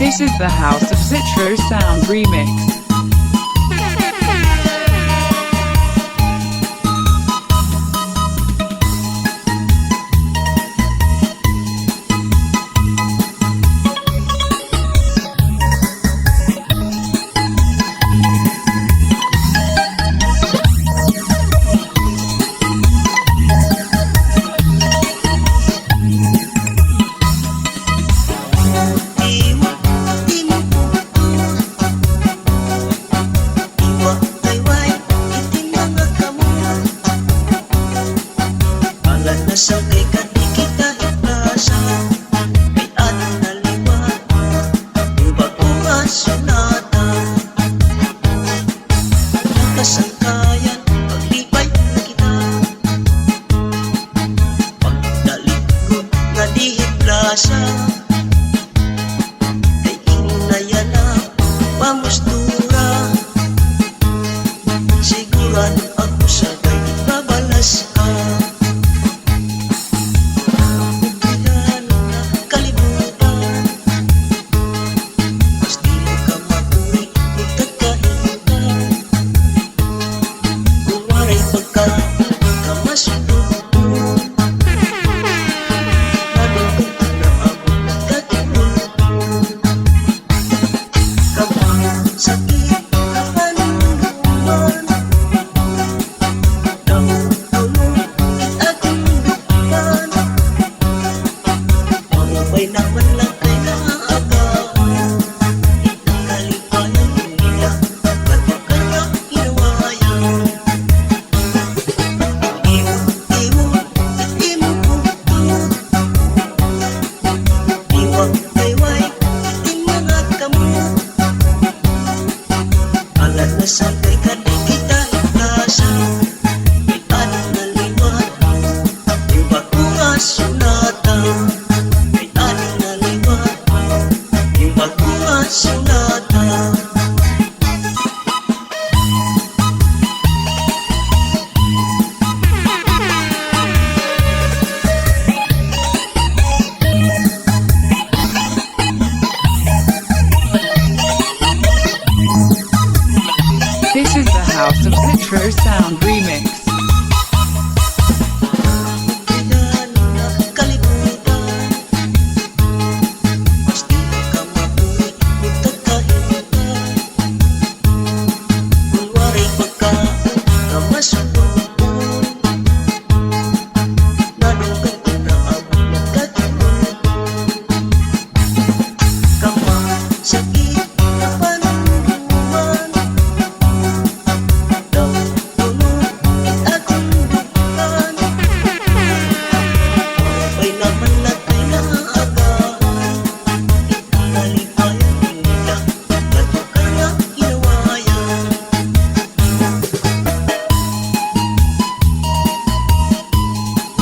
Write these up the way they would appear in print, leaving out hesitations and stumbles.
This is the House of Zitro Sound remix. This is the House of Zitro Sound remix.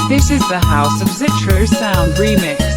This is the House of Zitro Sound remix.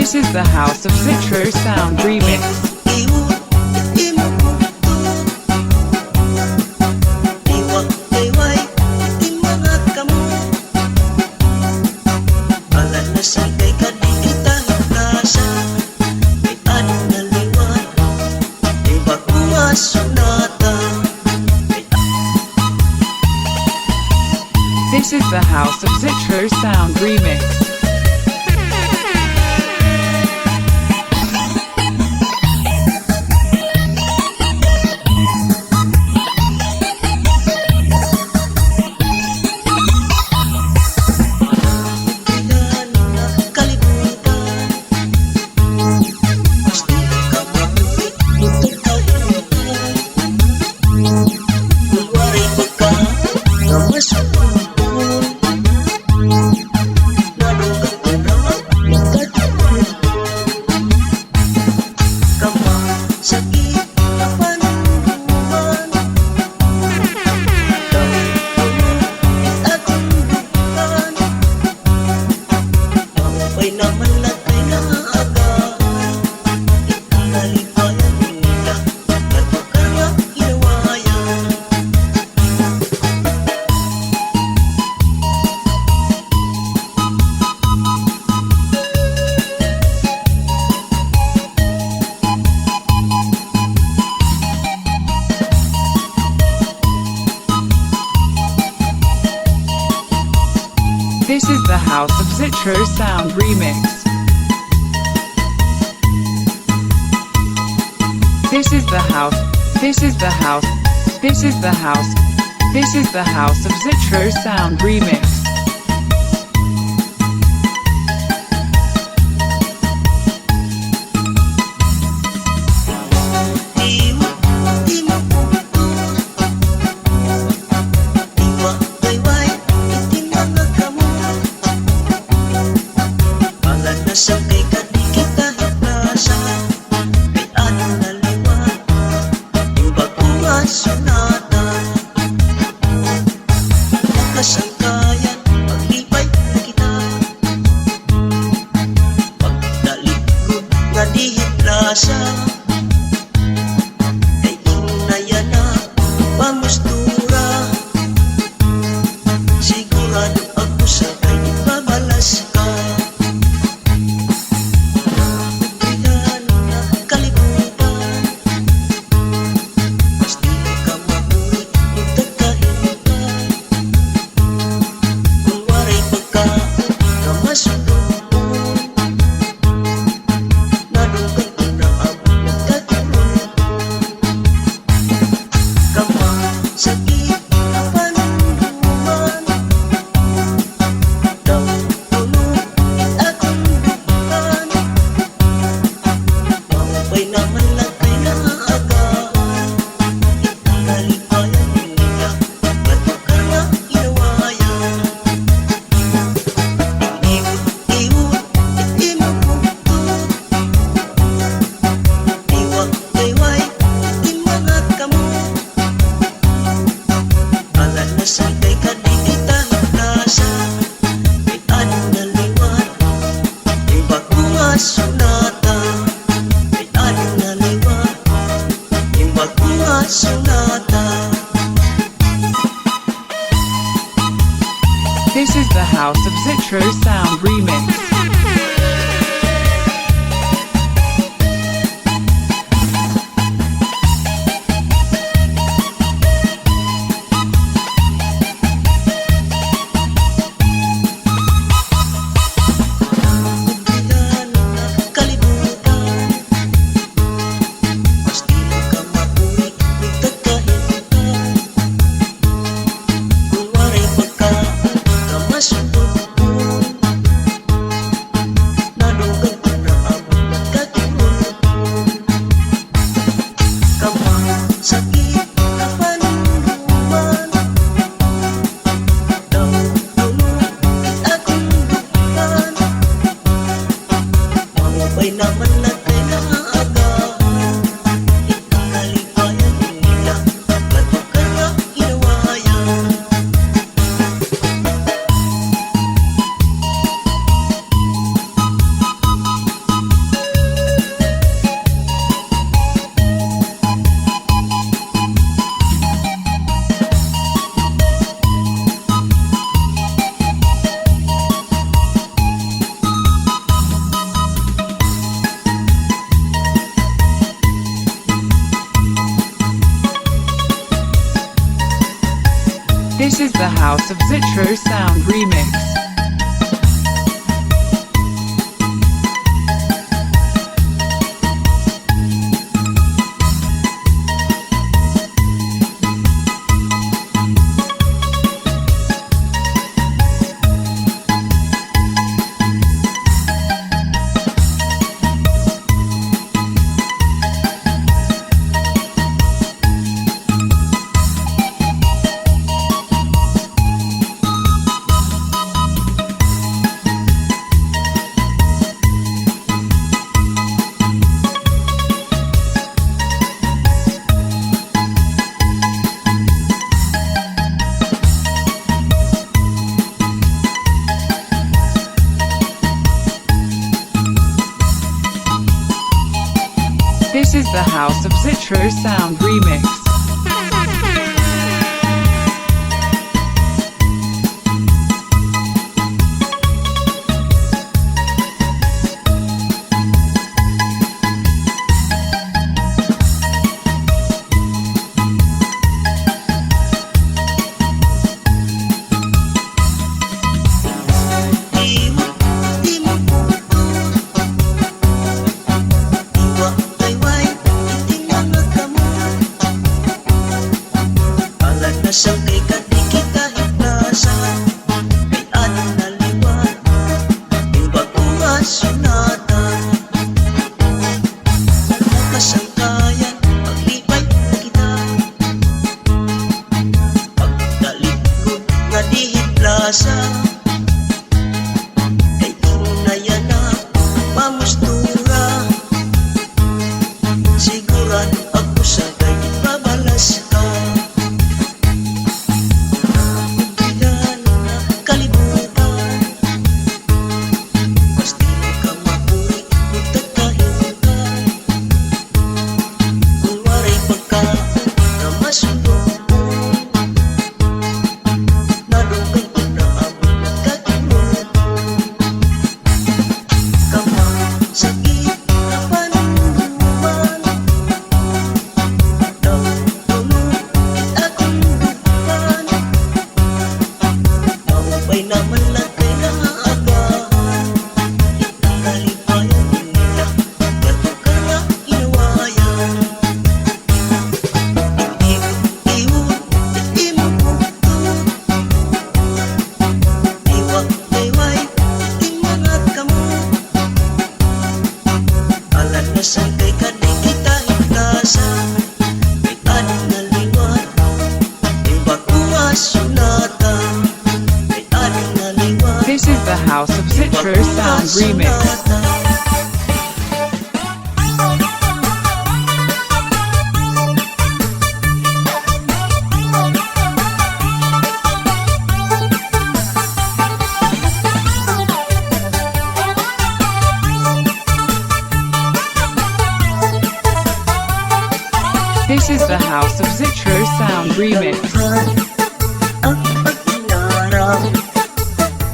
This is the House of Zitro Sound Remix. This is the House of Zitro Sound Remix. This is the House of Zitro Sound Remix. This is the house. This is the house. This is the house. This is the House of Zitro Sound Remix. This is the House of Zitro Sound Remix. This is the House of Zitro Sound Remix. This is the House of Zitro Sound Remix. Nasangkay ka di kita hiplasa, kay anong naliwan, yung bagong asunatan. Nakasangkayan, paglipay na kita, pagdalikod nga di hiplasa, kay inayan na pamustura. Siguran ako sa gayong babalas ka. Nasangkay ka di kita hiplasa, kay anong naliwan, yung bagong asunatan. Kay anong naliwan, This is the House of Zitro Sound Remix. This is the House of Zitro Sound Remix. Ang pag-inaraw,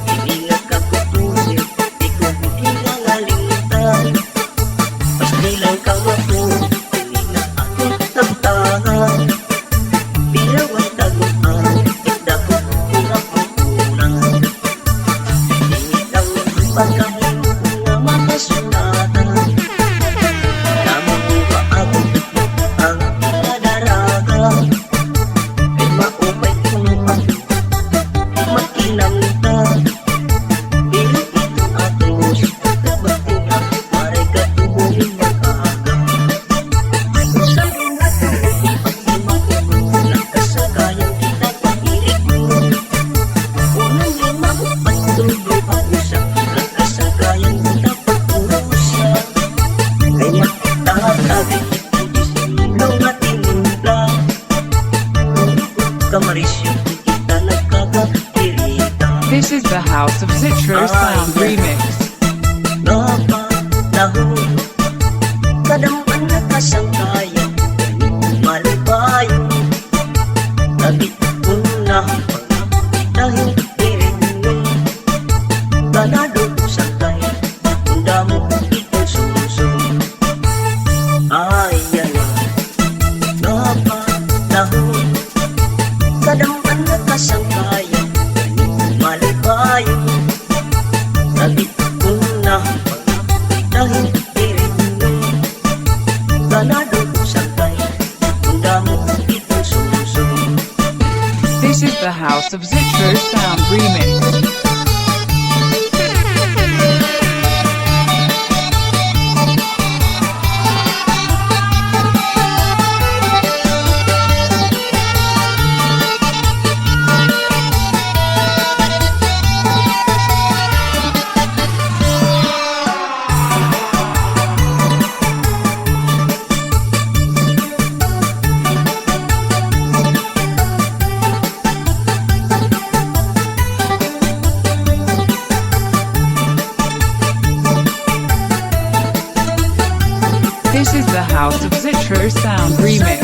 hindi nga kakutusin, di ko hindi nangalimutan. Basta lang ka ako, hindi na ako nagtangan. Birawang taguan, isda ko kung ako unang. Hindi lang pagkahin na makasunatan. Tama ko ba ako ang pinadaraga? Ay maupay kung makinamita. Bilang ito atos, nagbago na maray katubungin mag-aga. Sabi nga ito, pag-imakin mo, nakasagayan kita pag-irik mo. Unang lima mo pag-tuloy pag-usa, nakasagayan kita pag-urusa. Kay makita-tabi, isilong at inimla. Kamarisyo, kita nagkakapirita. This is the House of Zitro Sound Remix. Napanahon, kadampan na kasangkayan, malibayo. Nagit ko na pagkakitahin, irinyo. Ganado ko sa kain, kung damo ikong sumusong. Ay, yan, napanahon, kadampan Kadampan na kasangkayan, malibayo. Sabi ko na dahil tirino, ganado ko sakay, handa mo itong sumusong. This is the House of Zitro Sound Remix. This is the House of Zitro Sound Remix.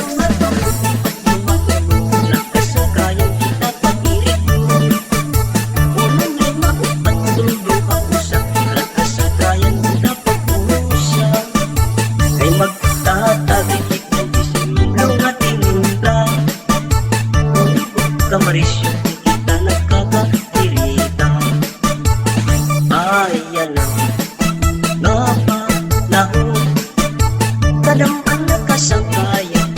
Nakasangkayan kita pag-irig mo, unang lima upat tulog ako sa nakasangkayan kita pag-uusya. Ay magtatagik ng disimulong at tinula, kamarisyo kita nagkakatirita. Ay yan ang napanahon, kadampan na kasangkayan,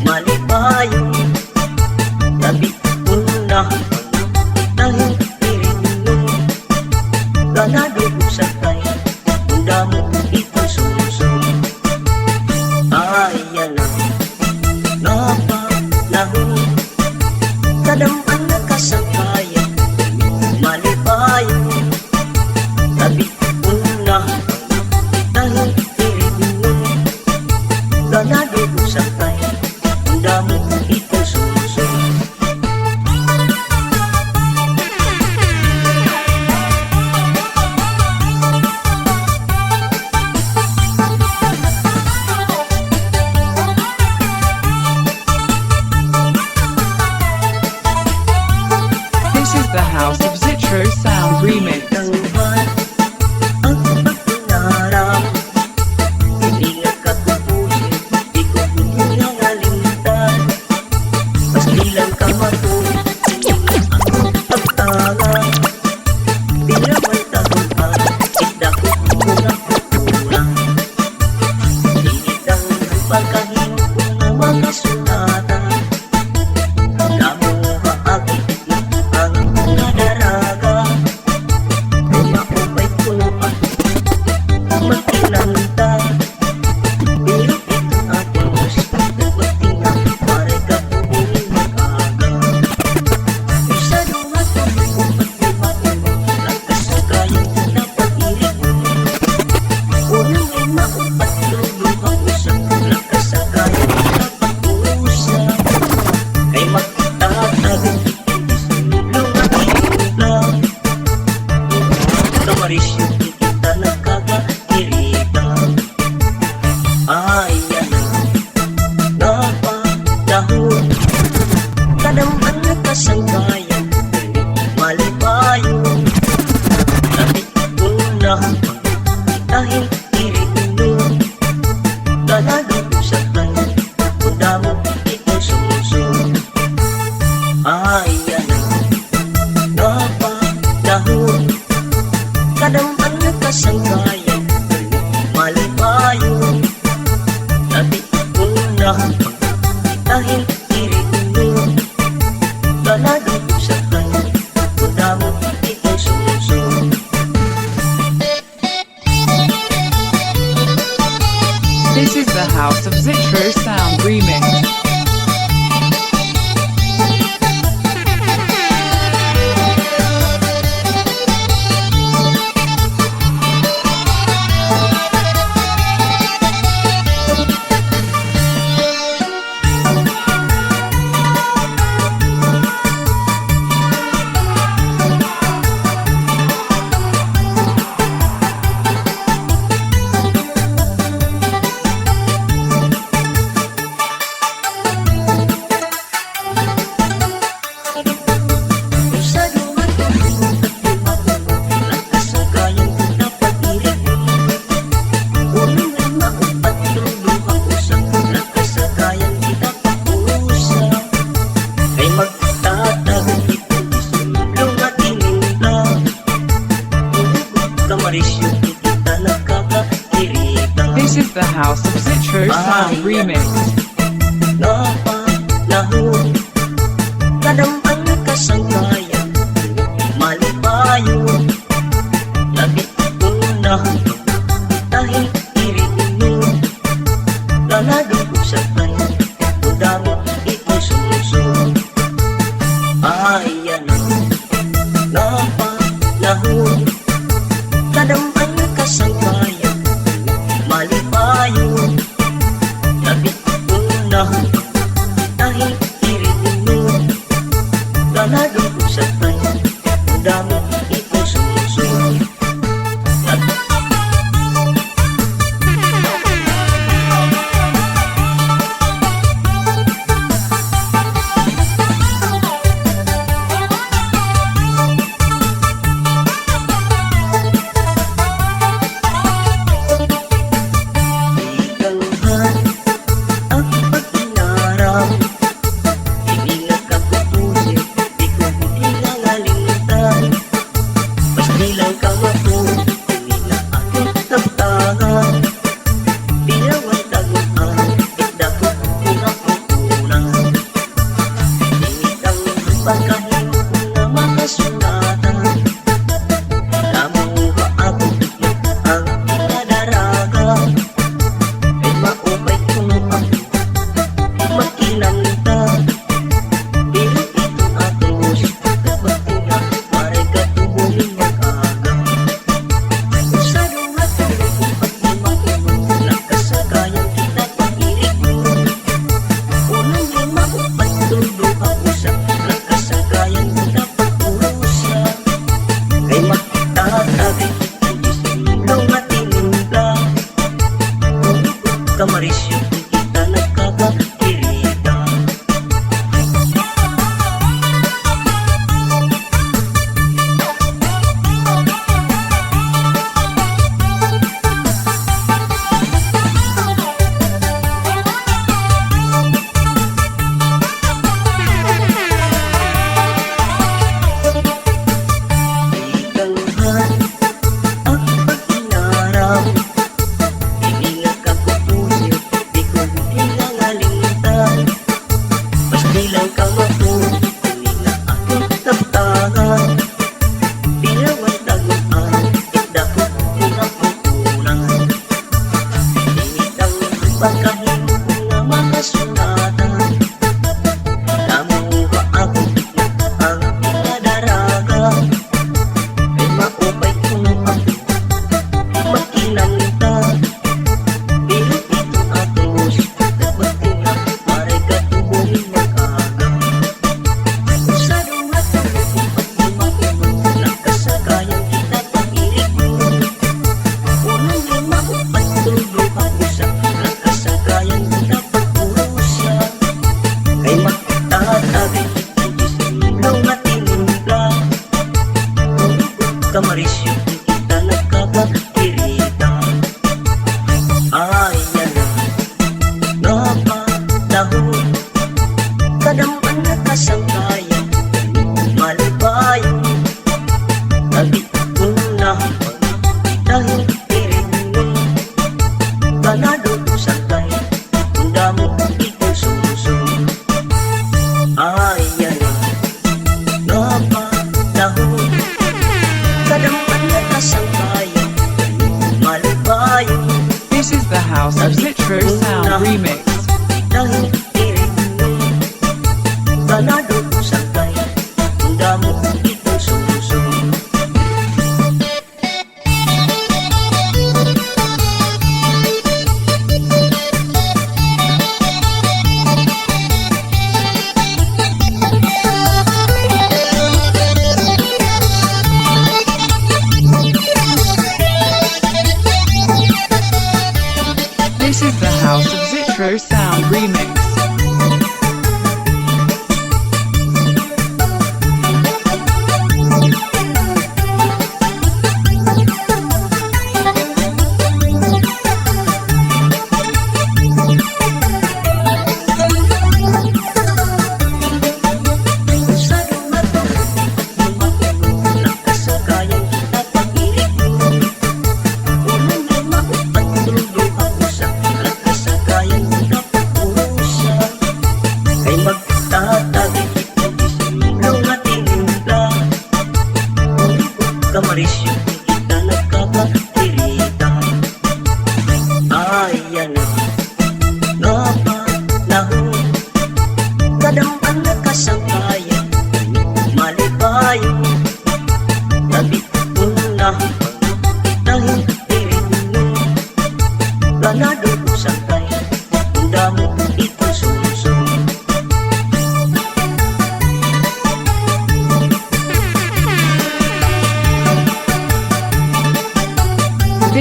malibayo. Tabi ko na dahil tirino, ganado ko sakay, handa mo itong sumusong. Ay yan ang napanahon, kadampan na kasangkayan, malibayo. Tabi ko na dahil tirino, ganado ko sakay, handa mo itong sumusong. This is the House of Zitro Sound Remix. Tanggal ang pagpinarap, hindi nagkatupusin, di ko pinangalimutan. Maski lang ka matulog, ang pagtanga, di naman tagumpay, itdako ko na kukulang. Init ang pagkahingo ko na makasulatan, namuha agit ang mga daraga. Maupay punuan, magkinanta, pero ito atos, nagbatingan, pare ka punin mag-aga. Sa lungat ko, upat-upatin mo, nakasagayan kita pag-irig mo. Unang ay maupat, tulog ako sa nakasagayan kita pag-uusap. Kay magtatagin, lungat inulang, kamarisyo kita nagkakatirita. Ay yan ang napanahon, kadampan na kasangkayan, malibayo. Tabi ko na dahil tirino, ganado ko sakay, handa mo itong sumusong. Ay yan ang napanahon, kadampan na kasangkayan, malibayo. Tabi ko na dahil tirino, ganado ko sakay, handa mo itong sumusong. This is the House of Zitro Sound Remix. Sound Remix. Napanahon, kadampan kasangkayan, malipayo, labit ko na dahil iriinyo, lalagay ko sa tayo, kung dami ito sumusunod. Ayan ang napanahon, kadampan kasangkayan, malipayo, labit ko na dahil iriinyo, lalagay ko sa tayo, kung dami ito sumusunod. Ikalhan ang pag-inaram, hindi nagkakutusin, di ko hinangalimutan. Basta lang kang ako, hindi na aking taptangan. Bilawan taguan, itdako kung ako kulang. Initang pagkahimo na makasunatan, namuha ako ang pinadaraga. Ay maupay kung ako makinanta, pero ito atos, dapat na maray katubungin mag-aga. Sa luha tuloy kung pag-imakuno, nakasagayan kita pag-irik mo. Unang lima upay tulo ako sa nakasagayan kita pag-urusa. Kay makitatabi ang isilong at tinula, kamarisyo kung kita nagkakakirita. Ikalhan ang pag-inaram, hindi nagkakutusin, di ko hinangalimutan. Basta lang kang ako, hindi na aking taptangan. Bilawan taguan, itdako kung ako kulang. Initang pagkahimo na makasunatan, namuha ako ang pinadaraga. Ay maupay kung ako makinanta, pero ito atos, dapat na maray katubungin mag-aga. Sa luha tuloy kung pag-imakuno, nakasagayan kita pag-irik mo. Unang lima upay tulo ako sa nakasagayan kita pag-urusa. Kay makitatabi ang isilong at tinula, kamarisyo kung kita nagkakakirita. Ayan ang napanahon, kadampan na kasangkayan, malipayo, labit ko na dahil iriinyo, ganado ko sa tayo, kung damo ito sumusunod. Ayan ang napanahon, kadampan na kasangkayan, malipayo, This is the House of Citro Sound Remix. dahil iriinyo, ganado ko sa tayo, kung damo ito sumusunod. This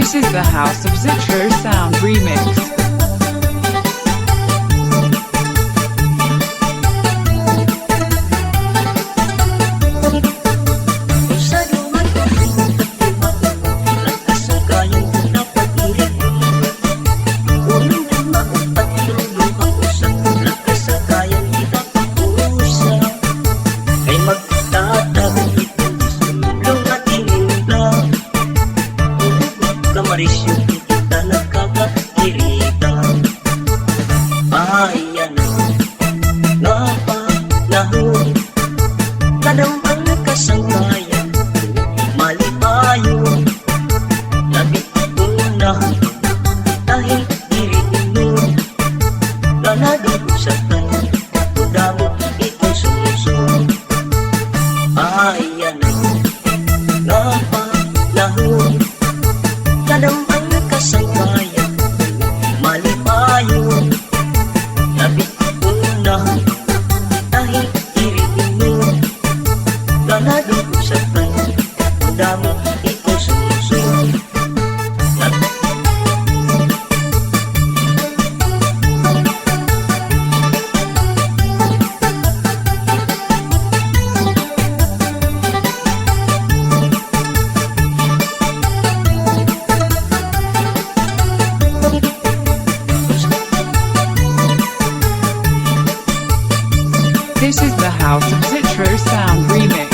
This is the House of Zitro Sound Remix. Marisyo kita nagkakairita. Ayan nga panahon, kadamang kasangkayan, malipayo, labit ko na dahil diritin mo, lalado sa kanya, kudamo itong sumusong. Ayan nga panahon, kadamang kasangkayan, malipayo, labit ko na dahil diritin mo, lalado sa kanya, kudamo itong sumusong. This is the House of Zitro Sound Remix.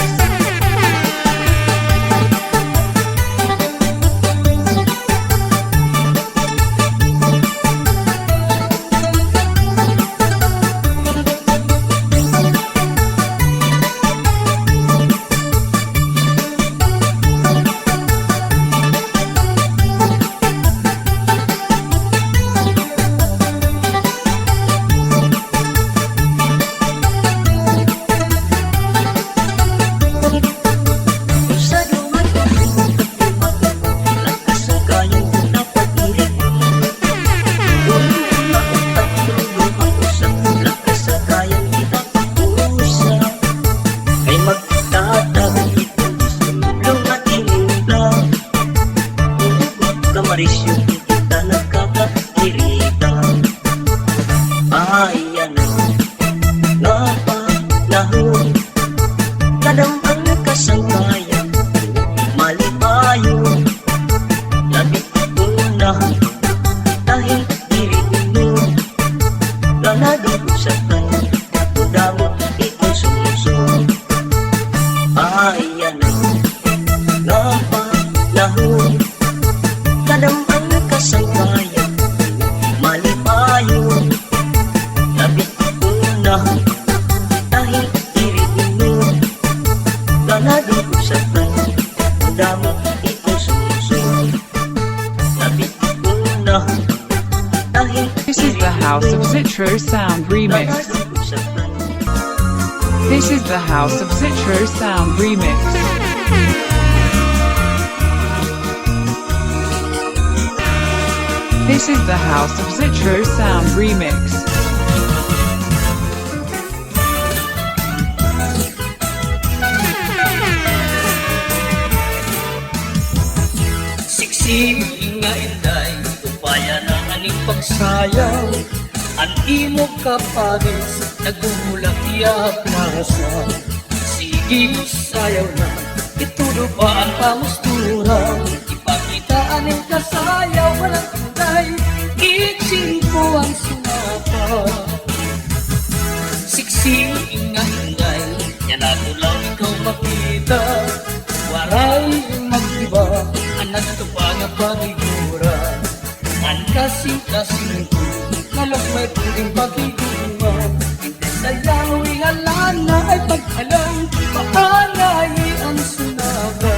Marisyo kita nagkakairita. Ayan nga panahon, kadamang kasangkayan, malipayo, labit ko na dahil diritin mo, lalado sa kanya, kudamo itong sumusong. Ayan nga panahon, kadamang kasangkayan, malipayo, labit ko na dahil diritin mo, lalado sa kanya, kudamo itong sumusong. Labit ko na dahil This is the House of Zitro Sound Remix. lalado sa kanya. This is the House of Zitro Sound Remix. This is the House of Zitro Sound Remix. Seksi nga inday, upaya na aning pagsayaw. Ang imo kapagis, nagulak iya plasa. Sige sayaw na, itulo pa ang pamustura. Ipakita aning kasayaw, walang inday, itsin ko ang sumapa. Seksi nga inday, yan ako lang ikaw makita. Waray mag-iba, anak to pa nga panigura. Ang kasing-kasing ko, malak may puling pagiguma. Hindi sayaw ingalana ay paghalang, paanay ang sunaga.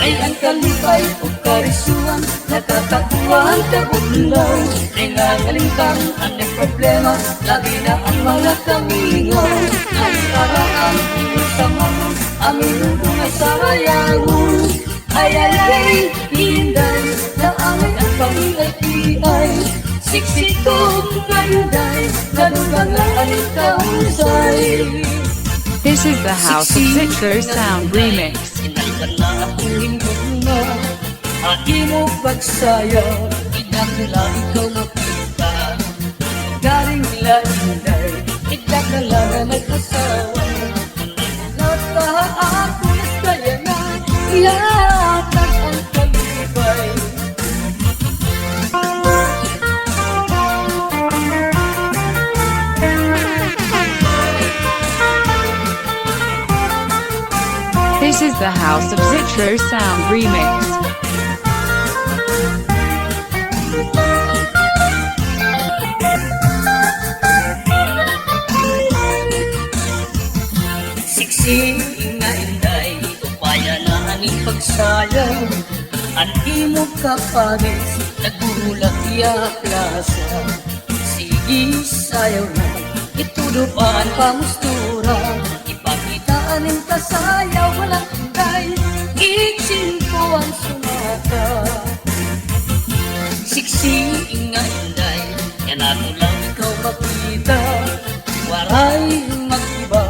Ay ang kalipay o karisuan, nakatakuan kabulaw. Ay nagalintang ang problema, lagi na ang mga kamingaw. Ang karaan, sama mo, aminudo nga sayawon. Ay inday, na amay ang pangingay-iay. Siksi ko ngayon, nalugang na aling kausay. This is the House of Zitro Sound Remix. Inalkan na akong himbong na, Imo pagsayaw, idakila ikaw makita. Galing nila Inday, idakala na nag-asawa. Nataako na kaya na, ihatag ang kalibay. This is the House of Zitro Sound Remix. Seksi nga Inday, upaya na aning pagsayaw. Ang imo kapares, nagulak iya klasa. Sige sayaw na, itudupaan pamustura. Ipakitaan ng kasayaw, walang Inday, iksin ko ang sumata. Seksi nga Inday, yan ako lang ikaw makita. Waray mag-iba,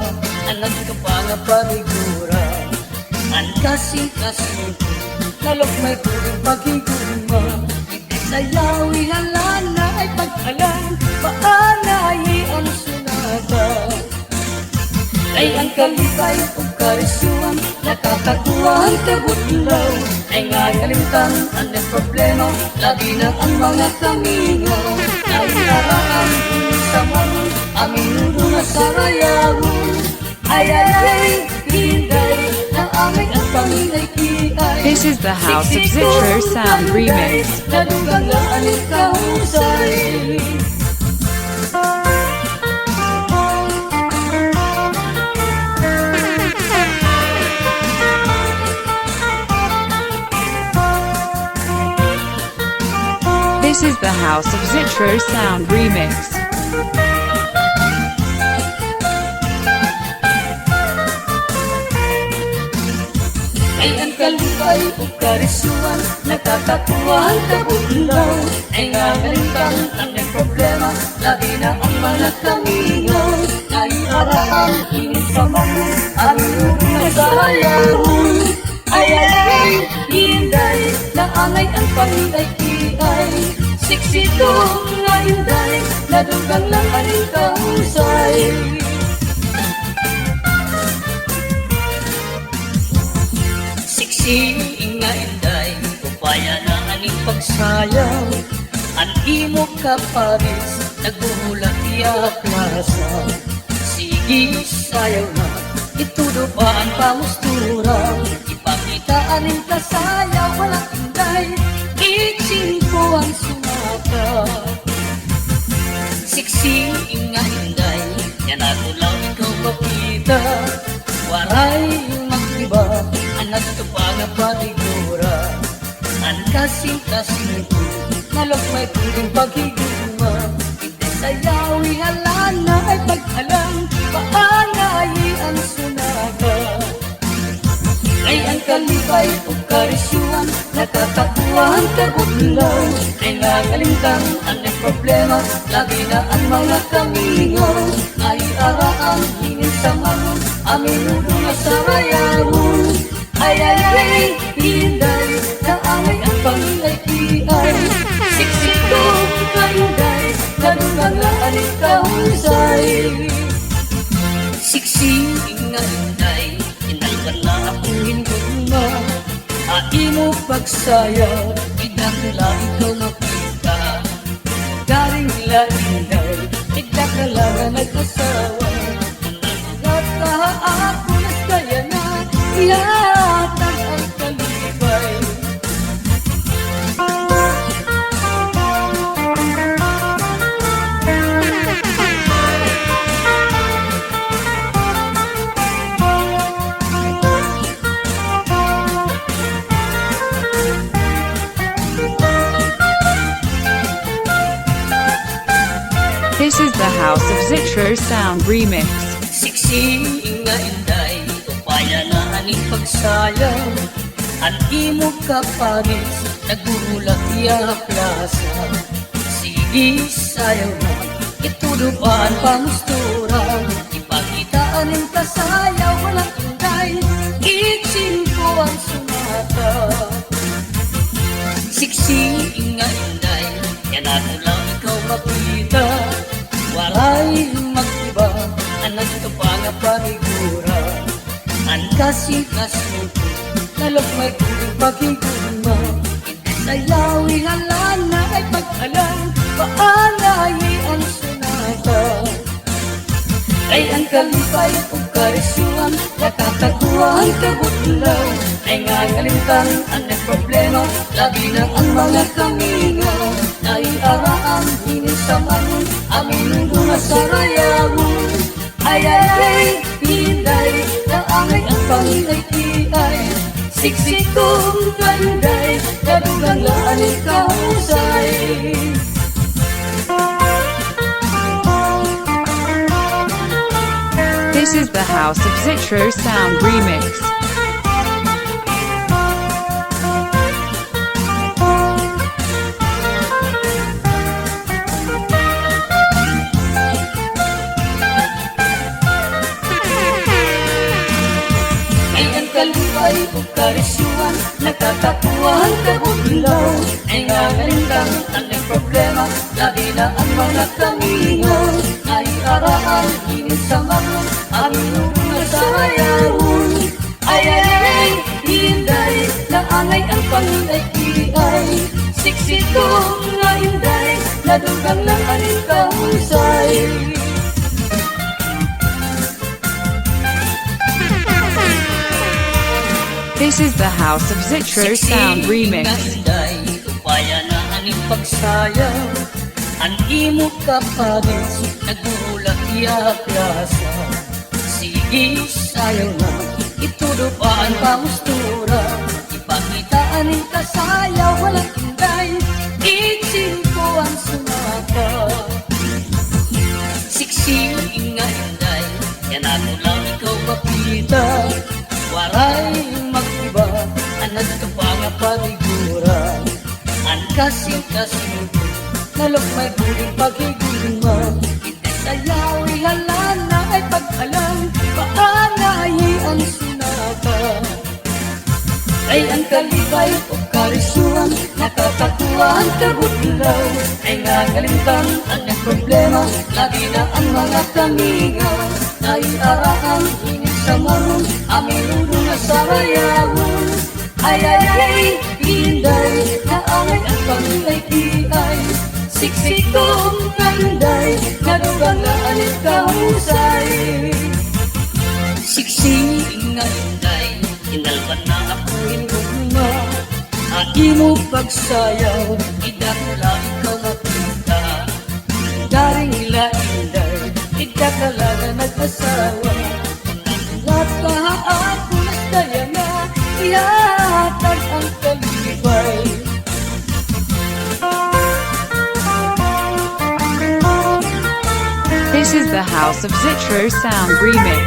anak ka pa nga parigura. Ang kasing-kasing ko, nalok may puring paghigurma. Hindi sayawi halana ay pag-alam, paanayi ang sunata. Ay ang kalipay o karisuan, nakakakuha ang kabutlaw. Ay nga kalimtan, ang problema, lagi na ang mga kamingaw. Ay naraan, sa mga aminudo na sarayawon. Ay ay ay, Inday, na aming ang pangilay-kiay. This is the House of Zitro Sound Remix. Nadugang na aling kahusay. This is the House of Zitro Sound Remix. Ay ang kalipay o karisuan, nakakakuha ang kabutlaw. Ay nga galintan ang problema, lagi na ang mga kamingaw. Naiaraan, init sa mga, aminudo na sarayawon. Ay ay ay, Inday, naangay ang pangilay-kiay. Siksi ko nga Inday, nadugang lang aling kahusay. Siksi nga Inday, upaya na aning pagsayaw. Ang imo kapares, nagbuhulat iya klasa. Sige sayaw na, itudupaan pamustura. Ipakitaan ng kasayaw, walang Inday, iksin ko ang sumata. Siksi nga Inday, yan ako lang ikaw makita. Waray mag-iba, anak ka pa nga paligura. Ang kasing-kasing ko, nalok may puring paghiguma. Hindi sayawi halana ay pag-alam, paanayi ang sunata. Ay ang kalipay o karisuan, nakakakuha ang kabutlaw. Ay nga galintan ang problema, lagi na ang mga kamingaw. Ay araan, hingin sa mga, aminudo na sarayawon. Ay ay ay, Inday, naangay ang pangilay-kiay. Siksi ko ka Inday, nadugang na aling kahusay. Siksi nga Inday, inalban na akong hinugma. Imo pagsayaw, idakila ikaw makita. Galing nila Inday, idakala na nag-asawa. Nataako na kaya na, ihatag ang kalibay. This is the House of Zitro Sound Remix. Siksi nga Inday, upaya na aning pagsayaw. Ang imo kapares, nagbuhulat iya klasa. Sige sayaw na, itudupaan pamustura. Ipakitaan ng kasayaw, walang Inday, iksin ko ang sumata. ako lang ikaw makita. Waray mag-iba, anak ka pa nga panigura. Ang kasi-kasuko, nalok may kuling pagiguma. Hindi sayawi halan na ay pag-alam, paalayi ang sunata. Ay ang kalipay o karisyon, nakakakuha ang kabutlaw. Ay nga kalimtan ang problema, lagi na ang mga kamingaw. Naiaraan, hinisamahan, aminudo nga sarayawon. Ay ay ay, Inday, naangay ang pangitay-tiyay. Siksi kong kanday, kadugang laan kahusay. This is the House of Zitro Sound Remix. Ay ang kalipay o karisyon, nakakakuha ang kabutlaw. Ay nga kalintang ang problema, lagi na ang mga kamingaw. Naiaraan, hinisamahan, aminudo nga sarayawon. Ay ay ay, Inday, naangay ang pangitay-tiyay. Siksi kong nga Inday, nadugang lang aning kahusay. This is the House of Zitro Sound Remix. Inday, upaya na aning pagsayaw. Ang imo kapanis, nagulat iya plasa. Sige, sayaw na, itudo pa ang pamustura. Ipakitaan ang kasayaw, walang Inday, itsin ko ang sumaka. Siksi nga Inday, yan ako lang ikaw makita. Waray mag-iba, anak ka pa nga panigura. Ang kasing-kasing, nalok may buling paghigulma. Hindi sayawi halan na ay pag-alam, paanayi ang sunaka. Ay ang kalibay o karisyon, nakakakuha ang kabutlaw. Ay nga kalimtan ang problema, lagi na ang mga kamingaw. Naiaraan, hinisamahan, aminudo nga sarayawon. Ay ay ay, Inday, naangay ang pangitay-tiyay. Siksi kong kanday, nadugang na aning kahusay. Siksi nga Inday, inalban na ako hinugma. Aki mo pagsayaw, idakula ikaw makita. Daring ila Inday, idakala na nag-asawa. At kahaan ko nastaya na, ihatag ang kalibay. This is the House of Zitro Sound Remix.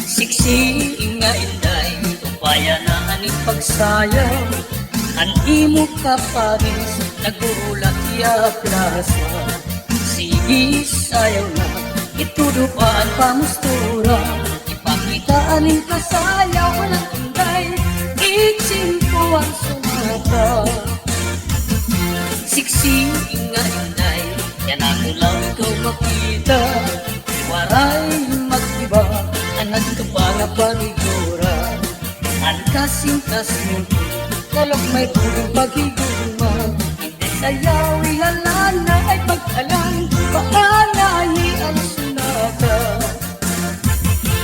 Siksi nga Inday, upaya na aning pagsayaw. Ang imo kapanis, nagulat iya plasa. Sige, sayaw na, itudo pa ang pamustura. Ipakitaan ang kasayaw, walang Inday, itsin ko ang sumata. Siksi nga Inday, yan ako lang ikaw makita. Waray mag-iba, anak ka pa nga panigura. Ang kasing-kasing, nalok may buling paghigulma. Hindi sayawi halan na ay pag-alam, paalayi ang sunata.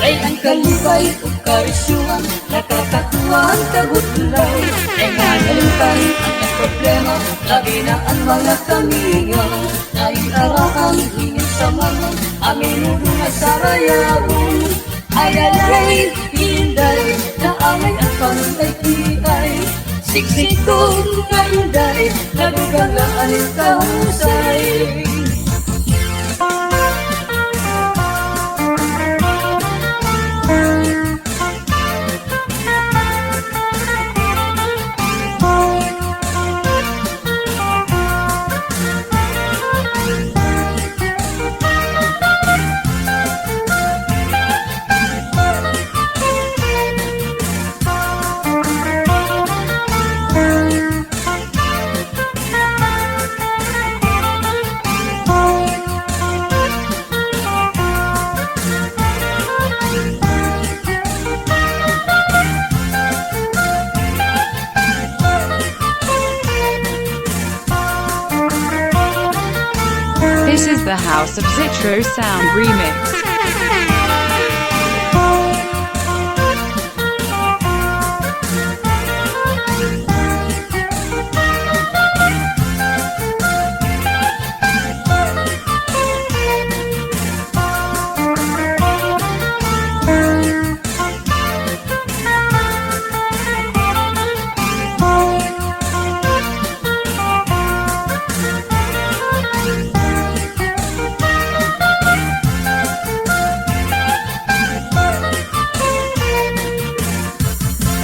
Ay ang kalibay o karisyon, nakakakuha ang kabutlaw. Ay nga kalimtan ang problema, lagi na ang mga kamingaw. Naiaraan, hinisamahan, aminudo nga sarayawon. Ay ay ay, Inday, naangay ang pangitay-tiyay. Siksi kong kanday, nadugang na aning kahusay. is the house of Zitro Sound Remix.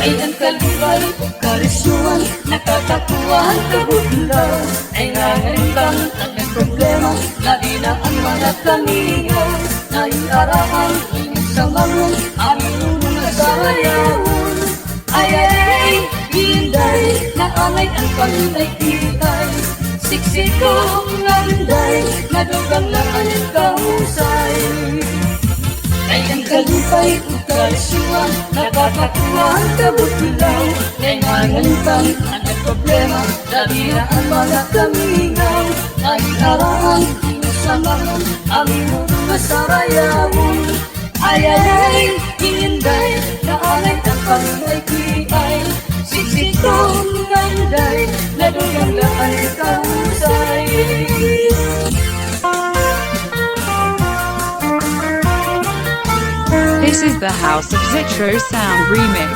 Ay ang kalibay o kalisuan, nakakakuhaan kabutlaw. Ay nangalimbang ang may problema, lagi na ang mga kamingaw. Naiarahan, inig sa marong, aming mga sarayawon. Ay ay ay, Inday, naanay ang panginaykitay. Siksi kong nanday, nadugang na ang kahusay. Ay ang kalipay o kalisuan, nakakakuhaan kabutlaw. Ay nangalimbang ang may problema, lagi na ang mga kamingaw. Naiarahan, inig sa marong, aming mga sarayawon. Ay ay ay, Inday, naanay ang panginaykitay. Siksi kong nanday, nadugang na ang kahusay. This is the house of Zitro Sound Remix.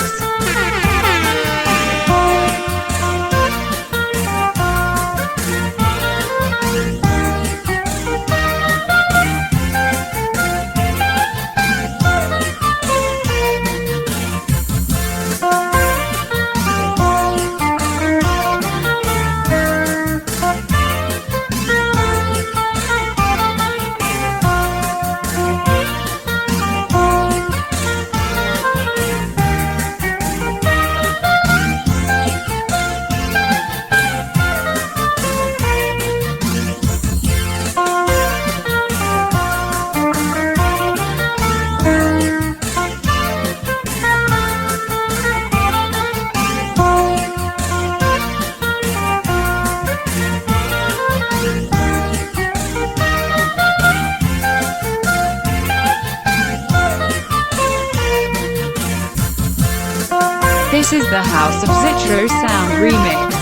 This is the house of Zitro Sound Remix.